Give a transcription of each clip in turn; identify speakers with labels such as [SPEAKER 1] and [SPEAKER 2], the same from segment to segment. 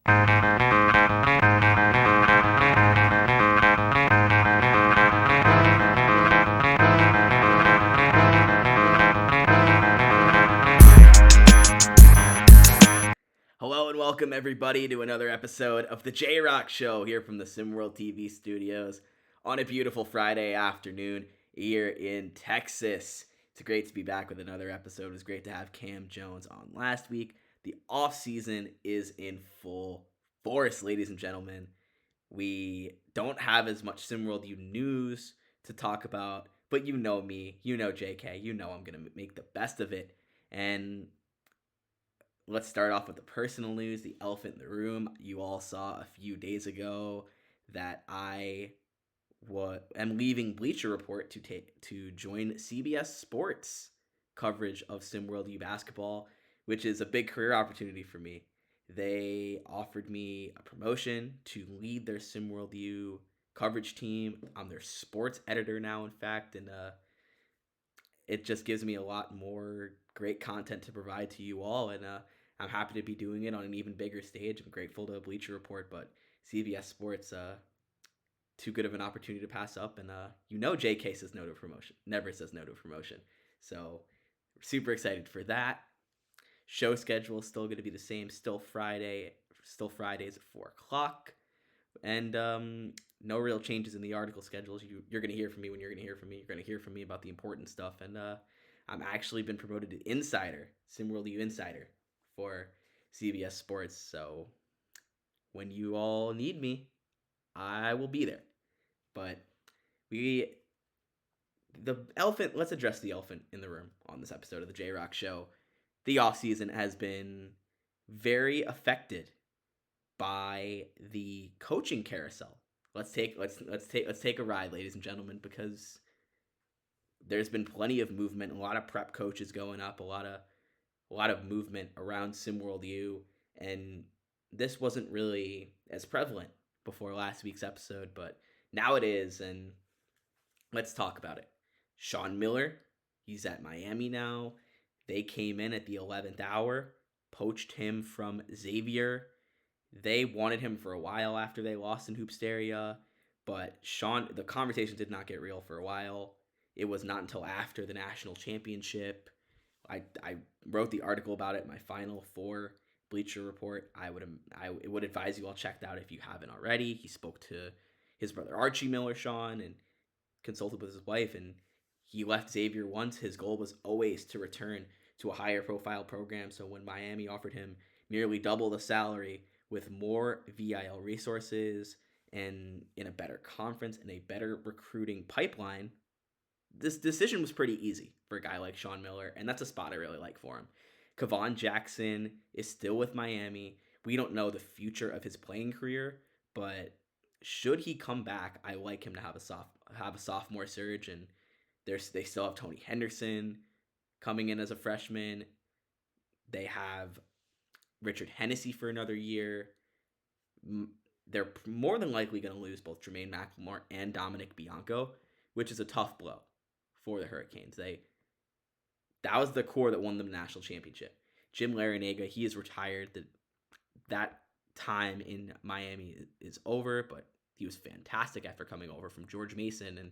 [SPEAKER 1] Hello and welcome everybody to another episode of the J-Rock Show here from the SimWorld TV studios on a beautiful Friday afternoon here in Texas. It's great to be back with another episode. It was great to have Cam Jones on last week. The off season is in full force, ladies and gentlemen. We don't have as much SimWorld U news to talk about, but you know me, you know JK, you know I'm going to make the best of it. And let's start off with the personal news, the elephant in the room. You all saw a few days ago that I am leaving Bleacher Report to join CBS Sports coverage of SimWorld U basketball, which is a big career opportunity for me. They offered me a promotion to lead their SimWorld U coverage team. I'm their sports editor now, in fact, and it just gives me a lot more great content to provide to you all, and I'm happy to be doing it on an even bigger stage. I'm grateful to Bleacher Report, but CBS Sports, too good of an opportunity to pass up, and JK says no to promotion, never says no to promotion, so super excited for that. Show schedule is still going to be the same, still Fridays at 4 o'clock, and no real changes in the article schedules. You're going to hear from me when you're going to hear from me. You're going to hear from me about the important stuff, and I'm actually been promoted to Insider, SimWorld U Insider, for CBS Sports, so when you all need me, I will be there. But let's address the elephant in the room on this episode of the J-Rock Show. The offseason has been very affected by the coaching carousel. Let's take a ride, ladies and gentlemen, because there's been plenty of movement, a lot of prep coaches going up, a lot of movement around SimWorld U, and this wasn't really as prevalent before last week's episode, but now it is, and let's talk about it. Sean Miller, he's at Miami now. They came in at the 11th hour, poached him from Xavier. They wanted him for a while after they lost in Hoopsteria, but the conversation did not get real for a while. It was not until after the national championship. I wrote the article about it in my final for Bleacher Report. I would advise you all check that out if you haven't already. He spoke to his brother Archie Miller, Sean, and consulted with his wife, and he left Xavier once. His goal was always to return to a higher profile program. So when Miami offered him nearly double the salary with more VIL resources and in a better conference and a better recruiting pipeline, this decision was pretty easy for a guy like Sean Miller, and that's a spot I really like for him. Kevon Jackson is still with Miami. We don't know the future of his playing career, but should he come back, I like him to have a sophomore surge, and they still have Tony Henderson coming in as a freshman. They have Richard Hennessy for another year. They're more than likely going to lose both Jermaine McLemore and Dominic Bianco, which is a tough blow for the Hurricanes. That was the core that won them the national championship. Jim Larinaga, he is retired. That time in Miami is over, but he was fantastic after coming over from George Mason. And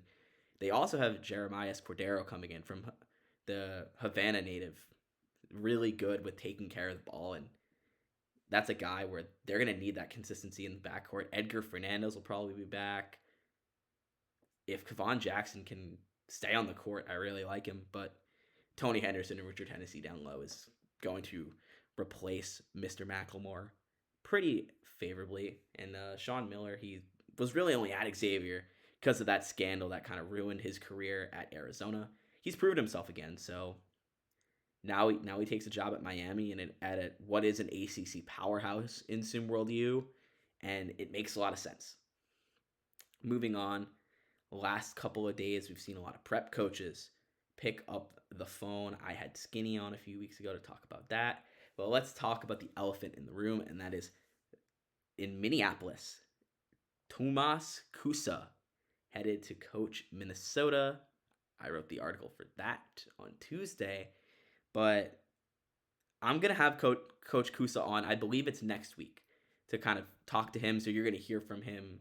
[SPEAKER 1] they also have Jeremiah Cordero coming in from the Havana native, really good with taking care of the ball, and that's a guy where they're going to need that consistency in the backcourt. Edgar Fernandez will probably be back. If Kevon Jackson can stay on the court, I really like him, but Tony Henderson and Richard Hennessy down low is going to replace Mr. McLemore pretty favorably. And Sean Miller, he was really only at Xavier because of that scandal that kind of ruined his career at Arizona. He's proven himself again, so now he takes a job at Miami and at what is an ACC powerhouse in SimWorld U, and it makes a lot of sense. Moving on, last couple of days we've seen a lot of prep coaches pick up the phone. I had Skinny on a few weeks ago to talk about that, but let's talk about the elephant in the room, and that is in Minneapolis. Tomas Kusa headed to coach Minnesota. I wrote the article for that on Tuesday, but I'm going to have Coach Kusa on. I believe it's next week to kind of talk to him. So you're going to hear from him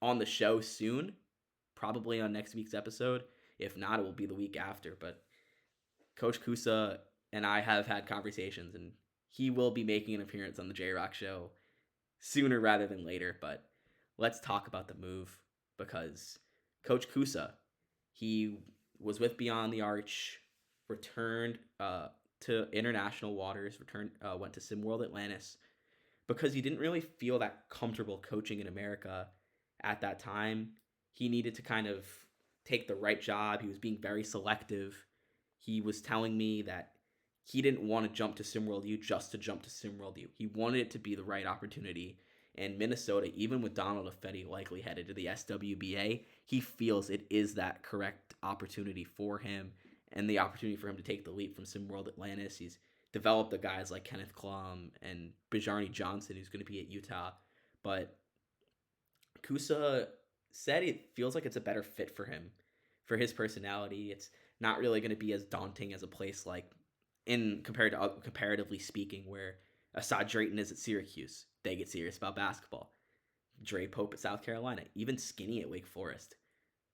[SPEAKER 1] on the show soon, probably on next week's episode. If not, it will be the week after. But Coach Kusa and I have had conversations, and he will be making an appearance on the J Rock show sooner rather than later. But let's talk about the move, because Coach Kusa, he was with Beyond the Arch, returned to international waters, went to SimWorld Atlantis, because he didn't really feel that comfortable coaching in America at that time. He needed to kind of take the right job. He was being very selective. He was telling me that he didn't want to jump to SimWorld U just to jump to SimWorld U. He wanted it to be the right opportunity. And Minnesota, even with Donald Affetti likely headed to the SWBA, he feels it is that correct opportunity for him, and the opportunity for him to take the leap from SimWorld Atlantis. He's developed the guys like Kenneth Klum and Bjarni Johnson, who's going to be at Utah. But Kusa said it feels like it's a better fit for him, for his personality. It's not really going to be as daunting as a place like, comparatively speaking, where Assad Drayton is at Syracuse. They get serious about basketball. Dre Pope at South Carolina, even Skinny at Wake Forest.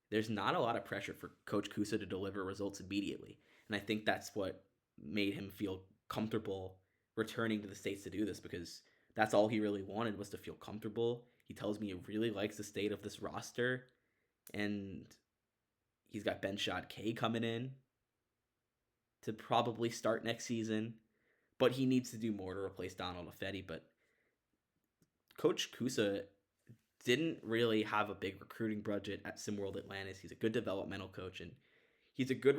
[SPEAKER 1] There's not a lot of pressure for Coach Kusa to deliver results immediately. And I think that's what made him feel comfortable returning to the States to do this, because that's all he really wanted, was to feel comfortable. He tells me he really likes the state of this roster, and he's got Ben Shad K coming in to probably start next season, but he needs to do more to replace Donald Affetti. But Coach Kusa didn't really have a big recruiting budget at SimWorld Atlantis. He's a good developmental coach, and he's a good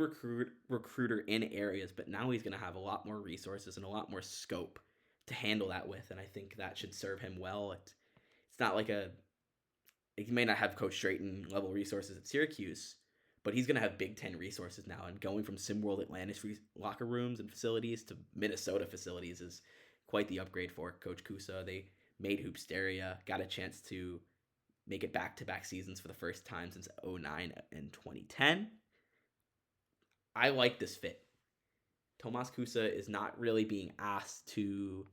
[SPEAKER 1] recruiter in areas, but now he's going to have a lot more resources and a lot more scope to handle that with, and I think that should serve him well. It's not like he may not have Coach Drayton level resources at Syracuse, but he's going to have Big Ten resources now, and going from SimWorld Atlantis locker rooms and facilities to Minnesota facilities is quite the upgrade for Coach Kusa. They made Hoopsteria, got a chance to make it back-to-back seasons for the first time since 2009 and 2010. I like this fit. Tomas Kusa is not really being asked to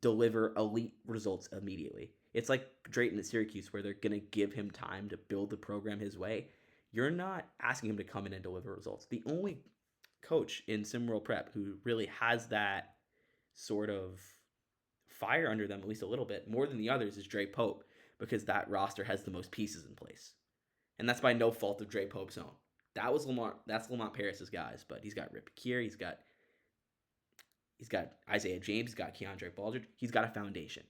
[SPEAKER 1] deliver elite results immediately. It's like Drayton at Syracuse, where they're going to give him time to build the program his way. You're not asking him to come in and deliver results. The only coach in SimWorld Prep who really has that sort of fire under them, at least a little bit, more than the others, is Dre Pope, because that roster has the most pieces in place. And that's by no fault of Dre Pope's own. That's Lamont Paris's guys, but he's got Rip Kier, he's got Isaiah James, he's got Keandre Baldridge, he's got a foundation.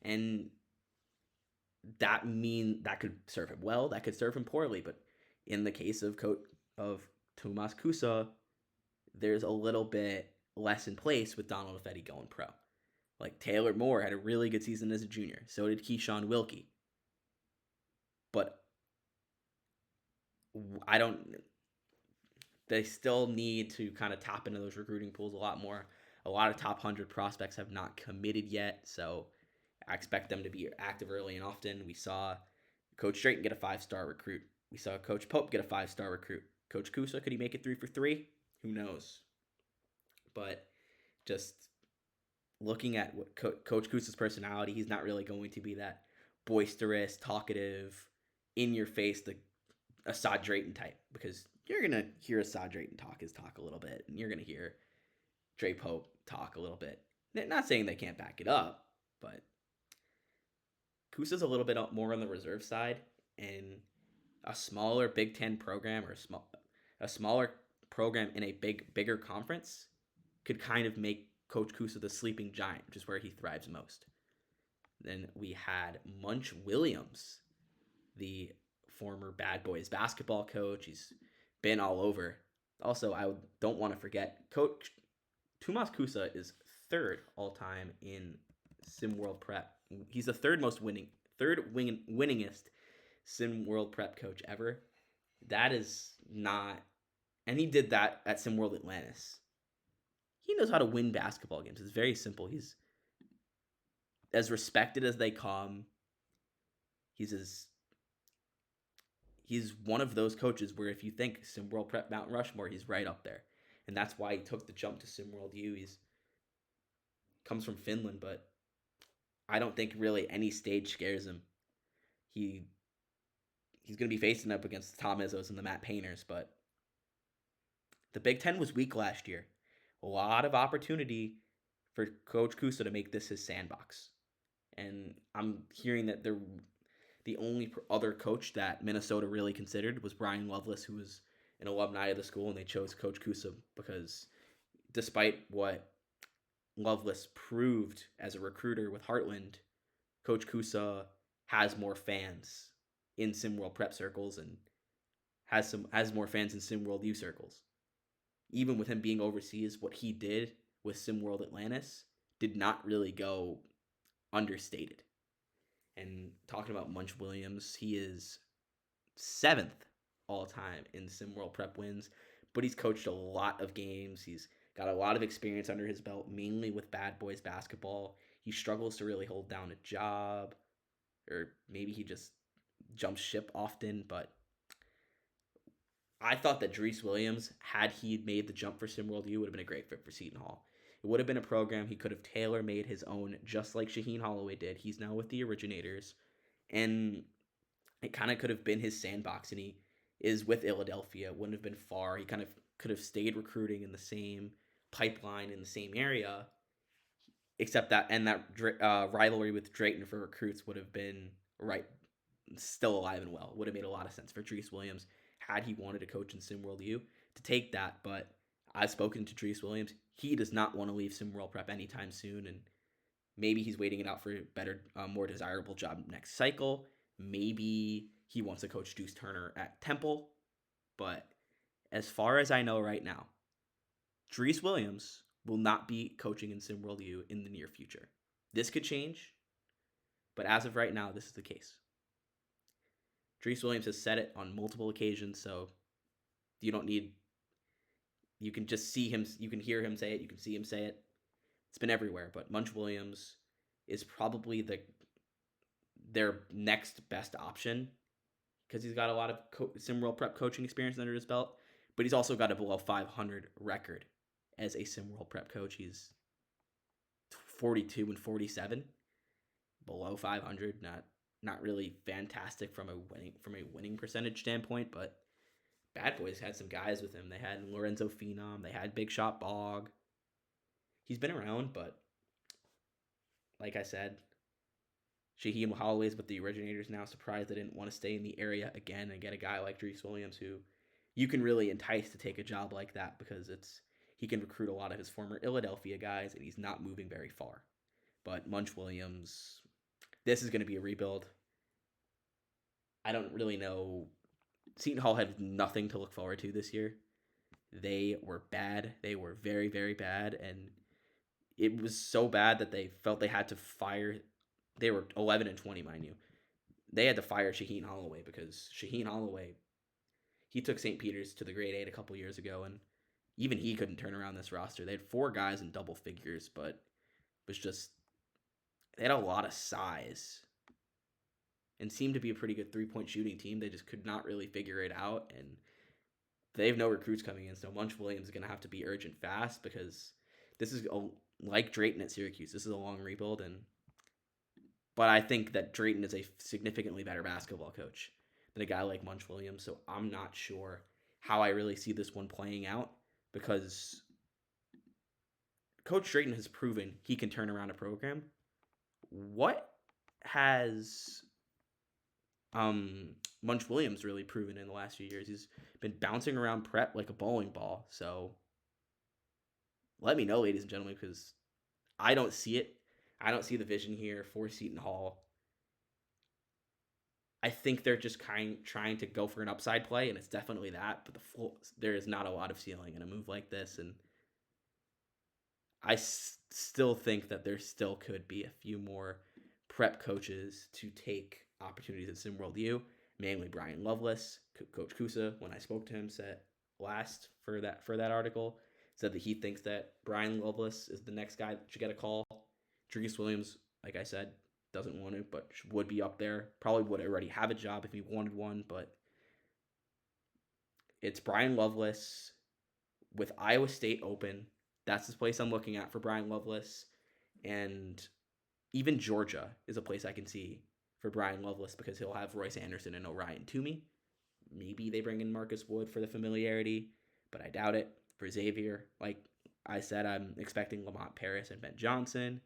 [SPEAKER 1] And that could serve him well, that could serve him poorly, but in the case of Tomas Kusa, there's a little bit less in place with Donald Affetti going pro. Like Taylor Moore had a really good season as a junior. So did Keyshawn Wilkie. But they still need to kind of tap into those recruiting pools a lot more. A lot of top 100 prospects have not committed yet, so I expect them to be active early and often. We saw Coach Drayton get a 5-star recruit. We saw Coach Pope get a 5-star recruit. Coach Kusa, could he make it 3 for 3? Who knows? But just looking at what Coach Kusa's personality, he's not really going to be that boisterous, talkative, in-your-face, the Assad Drayton type, because you're going to hear Assad Drayton talk a little bit, and you're going to hear Dre Pope talk a little bit. Not saying they can't back it up, but Kusa's a little bit more on the reserve side, and a smaller Big Ten program, or a smaller program in a bigger conference could kind of make Coach Kusa the sleeping giant, which is where he thrives most. Then we had Munch Williams, the former Bad Boys basketball coach. He's been all over. Also, I don't want to forget, Coach Tomas Kusa is third all-time in SimWorld Prep. He's the third winningest SimWorld Prep coach ever. That is not... And he did that at SimWorld Atlantis. He knows how to win basketball games. It's very simple. He's as respected as they come. He's one of those coaches where if you think SimWorld Prep Mount Rushmore, he's right up there. And that's why he took the jump to SimWorld U. He's comes from Finland, but I don't think really any stage scares him. He he's going to be facing up against the Tom Izzos and the Matt Painters, but the Big Ten was weak last year. A lot of opportunity for Coach Kusa to make this his sandbox. And I'm hearing that the only other coach that Minnesota really considered was Brian Loveless, who was an alumni of the school, and they chose Coach Kusa because despite what Loveless proved as a recruiter with Heartland, Coach Kusa has more fans in SimWorld prep circles and has more fans in SimWorld U circles. Even with him being overseas, what he did with SimWorld Atlantis did not really go understated. And talking about Munch Williams, he is 7th all time in SimWorld prep wins, but he's coached a lot of games. He's got a lot of experience under his belt, mainly with bad boys basketball. He struggles to really hold down a job, or maybe he just jumps ship often, but I thought that Dries Williams, had he made the jump for SimWorld U, would have been a great fit for Seton Hall. It would have been a program he could have tailor-made his own, just like Shaheen Holloway did. He's now with the Originators, and it kind of could have been his sandbox, and he is with Philadelphia. It wouldn't have been far. He kind of could have stayed recruiting in the same pipeline in the same area, except that rivalry with Drayton for recruits would have been right still alive and well. It would have made a lot of sense for Dries Williams had he wanted to coach in SimWorld U to take that. But I've spoken to Dries Williams. He does not want to leave SimWorld Prep anytime soon, and maybe he's waiting it out for a better, more desirable job next cycle. Maybe he wants to coach Deuce Turner at Temple. But as far as I know right now, Dries Williams will not be coaching in SimWorld U in the near future. This could change, but as of right now, this is the case. Dries Williams has said it on multiple occasions, so you don't need. You can just see him. You can hear him say it. You can see him say it. It's been everywhere. But Munch Williams is probably their next best option because he's got a lot of SimWorld prep coaching experience under his belt, but he's also got a below 500 record as a SimWorld prep coach. He's 42-47, below 500. Not really fantastic from a winning percentage standpoint, but Bad Boys had some guys with him. They had Lorenzo Phenom. They had Big Shot Bog. He's been around, but like I said, Shaheen Holloway's with the Originators now. Surprised they didn't want to stay in the area again and get a guy like Dries Williams who you can really entice to take a job like that because he can recruit a lot of his former Philadelphia guys and he's not moving very far. But Munch Williams, this is going to be a rebuild. I don't really know. Seton Hall had nothing to look forward to this year. They were bad. They were very, very bad. And it was so bad that they felt they had to fire. They were 11-20, mind you. They had to fire Shaheen Holloway because Shaheen Holloway, he took St. Peter's to the grade 8 a couple years ago, and even he couldn't turn around this roster. They had 4 guys in double figures, but it was just, they had a lot of size and seemed to be a pretty good three-point shooting team. They just could not really figure it out, and they have no recruits coming in, so Munch Williams is going to have to be urgent fast because this is like Drayton at Syracuse. This is a long rebuild, but I think that Drayton is a significantly better basketball coach than a guy like Munch Williams, so I'm not sure how I really see this one playing out because Coach Drayton has proven he can turn around a program. What has Munch Williams really proven in the last few years? He's been bouncing around prep like a bowling ball, so let me know, ladies and gentlemen, because I don't see it. I don't see the vision here for Seton Hall. I think they're just trying to go for an upside play, and it's definitely that. But there is not a lot of ceiling in a move like this, and I still think that there still could be a few more prep coaches to take opportunities at SimWorld U, mainly Brian Loveless. Coach Kusa, when I spoke to him, said last for that article, said that he thinks that Brian Loveless is the next guy that should get a call. Dries Williams, like I said, doesn't want to, but would be up there. Probably would already have a job if he wanted one, but it's Brian Loveless with Iowa State open. That's the place I'm looking at for Brian Loveless. And Even Georgia is a place I can see for Brian Loveless because he'll have Royce Anderson and Orion Toomey. Maybe they bring in Marcus Wood for the familiarity, but I doubt it. For Xavier, like I said, I'm expecting Lamont Paris and Ben Johnson.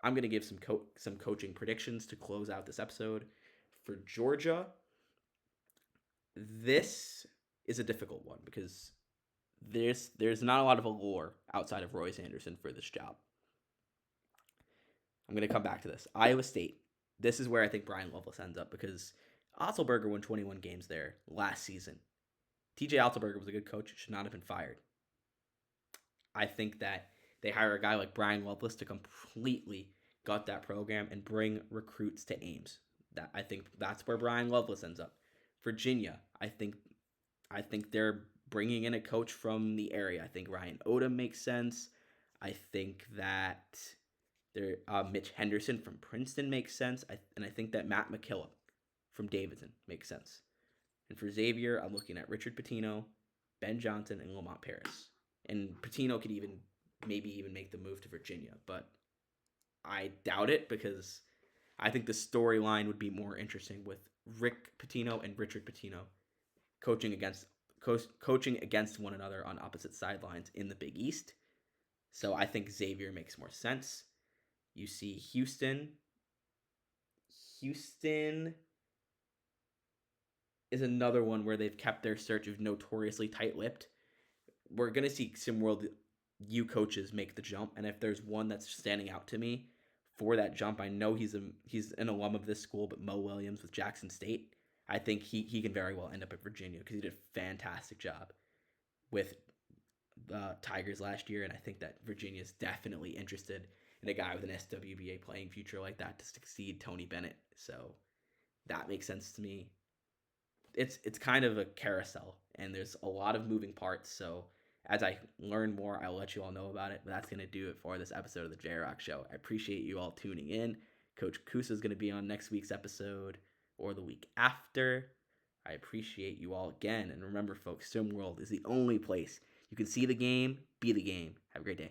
[SPEAKER 1] I'm going to give some coaching predictions to close out this episode. For Georgia, this is a difficult one because there's not a lot of allure outside of Royce Anderson for this job. I'm going to come back to this. Iowa State. This is where I think Brian Loveless ends up because Otzelberger won 21 games there last season. TJ Otzelberger was a good coach, should not have been fired. I think that they hire a guy like Brian Loveless to completely gut that program and bring recruits to Ames. I think that's where Brian Loveless ends up. Virginia, I think they're bringing in a coach from the area. I think Ryan Odom makes sense. I think that Mitch Henderson from Princeton makes sense. And I think that Matt McKillop from Davidson makes sense. And for Xavier, I'm looking at Richard Pitino, Ben Johnson, and Lamont Paris. And Pitino could maybe even make the move to Virginia, but I doubt it because I think the storyline would be more interesting with Rick Pitino and Richard Pitino coaching against one another on opposite sidelines in the Big East. So I think Xavier makes more sense. You see Houston. Houston is another one where they've kept their search of notoriously tight-lipped. We're going to see SimWorld U coaches make the jump, and if there's one that's standing out to me for that jump, I know he's an alum of this school, but Mo Williams with Jackson State, I think he can very well end up at Virginia because he did a fantastic job with the Tigers last year, and I think that Virginia is definitely interested in a guy with an SWBA playing future like that to succeed Tony Bennett. So that makes sense to me. It's kind of a carousel, and there's a lot of moving parts. So as I learn more, I'll let you all know about it. But that's going to do it for this episode of the J-Rock Show. I appreciate you all tuning in. Coach Kusa is going to be on next week's episode or the week after. I appreciate you all again. And remember, folks, SimWorld is the only place you can see the game, be the game. Have a great day.